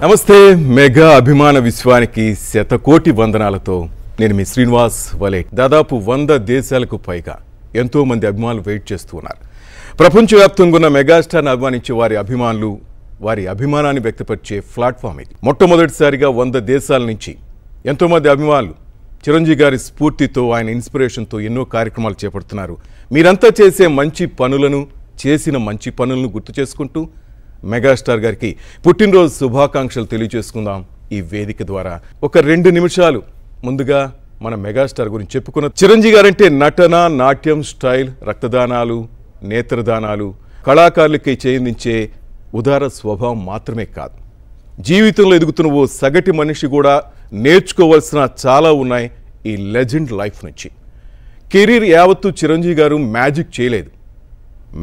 నమస్తే మెగా అభిమాన విశ్వానికి శతకోటి వందనాలతో నేను మీ శ్రీనివాస్ వలేట్. దాదాపు 100 దేశాలకు పైగా ఎంతో మంది అభిమానులు వెయిట్ చేస్తూ ఉన్నారు. ప్రపంచవ్యాప్తంగా ఉన్న మెగాస్టార్ని అభిమానించే వారి అభిమానులు వారి అభిమానాన్ని వ్యక్తపరిచే ప్లాట్ఫామ్ ఇది. మొట్టమొదటిసారిగా 100 దేశాల నుంచి ఎంతో మంది అభిమానులు చిరంజీవి గారి స్ఫూర్తితో ఆయన ఇన్స్పిరేషన్తో ఎన్నో కార్యక్రమాలు చేపడుతున్నారు. మీరంతా చేసే మంచి పనులను చేసిన మంచి పనులను గుర్తు చేసుకుంటూ మెగాస్టార్ గారికి పుట్టినరోజు శుభాకాంక్షలు తెలియజేసుకుందాం ఈ వేదిక ద్వారా. ఒక 2 నిమిషాలు ముందుగా మన మెగాస్టార్ గురించి చెప్పుకున్న చిరంజీవి గారంటే నటన, నాట్యం, స్టైల్, రక్తదానాలు, నేత్రదానాలు, కళాకారులకి చేయించే ఉదార స్వభావం మాత్రమే కాదు, జీవితంలో ఎదుగుతున్న ఓ సగటి మనిషి కూడా నేర్చుకోవాల్సిన చాలా ఉన్నాయి ఈ లెజెండ్ లైఫ్ నుంచి. కెరీర్ యావత్తు చిరంజీవి గారు మ్యాజిక్ చేయలేదు,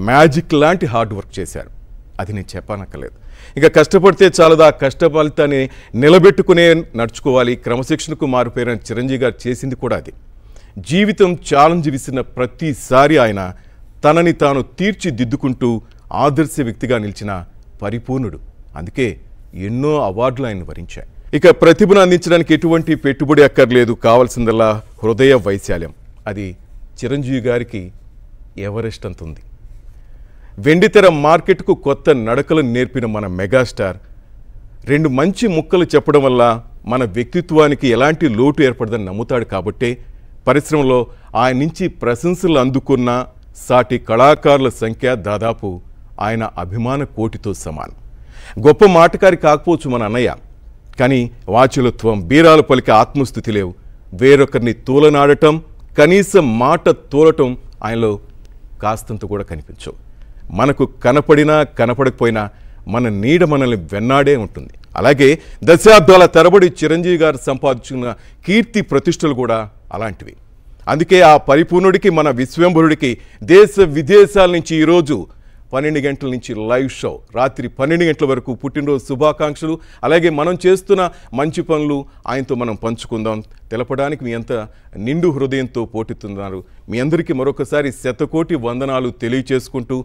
మ్యాజిక్ లాంటి హార్డ్ వర్క్ చేశారు. అది నేను చెప్పనక్కర్లేదు. ఇక కష్టపడితే చాలదా, కష్ట ఫలితాన్ని నిలబెట్టుకునే నడుచుకోవాలి. క్రమశిక్షణకు మారిపోయిన చిరంజీవి గారు చేసింది కూడా అది. జీవితం ఛాలెంజ్ విసిన ప్రతిసారి ఆయన తనని తాను తీర్చిదిద్దుకుంటూ ఆదర్శ వ్యక్తిగా నిలిచిన పరిపూర్ణుడు. అందుకే ఎన్నో అవార్డులు ఆయన వరించాయి. ఇక ప్రతిభను అందించడానికి ఎటువంటి పెట్టుబడి అక్కర్లేదు, కావాల్సిందల్లా హృదయ వైశాల్యం. అది చిరంజీవి గారికి ఎవరెస్ట్ అంత ఉంది. వెండితెర మార్కెట్కు కొత్త నడకలు నేర్పిన మన మెగాస్టార్ 2 మంచి ముక్కలు చెప్పడం వల్ల మన వ్యక్తిత్వానికి ఎలాంటి లోటు ఏర్పడదని నమ్ముతాడు. కాబట్టే పరిశ్రమలో ఆయన నుంచి ప్రశంసలు అందుకున్న సాటి కళాకారుల సంఖ్య దాదాపు ఆయన అభిమాన కోటితో సమానం. గొప్ప మాటకారి కాకపోవచ్చు మన అన్నయ్య, కానీ వాచులత్వం, బీరాలు పలికే ఆత్మస్థుతి లేవు. వేరొకరిని తూలనాడటం, కనీసం మాట తోలటం ఆయనలో కాస్తంత కూడా కనిపించవు. మనకు కనపడినా కనపడకపోయినా మన నీడ మనల్ని వెన్నాడే ఉంటుంది. అలాగే దశాబ్దాల తరబడి చిరంజీవి గారు సంపాదించుకున్న కీర్తి ప్రతిష్టలు కూడా అలాంటివి. అందుకే ఆ పరిపూర్ణుడికి, మన విశ్వంభరుడికి దేశ విదేశాల నుంచి ఈరోజు 12 గంటల నుంచి లైవ్ షో, రాత్రి 12 గంటల వరకు పుట్టినరోజు శుభాకాంక్షలు. అలాగే మనం చేస్తున్న మంచి పనులు ఆయనతో మనం పంచుకుందాం తెలపడానికి మీ అంత నిండు హృదయంతో పోటీతున్నారు. మీ అందరికీ మరొకసారి శతకోటి వందనాలు తెలియచేసుకుంటూ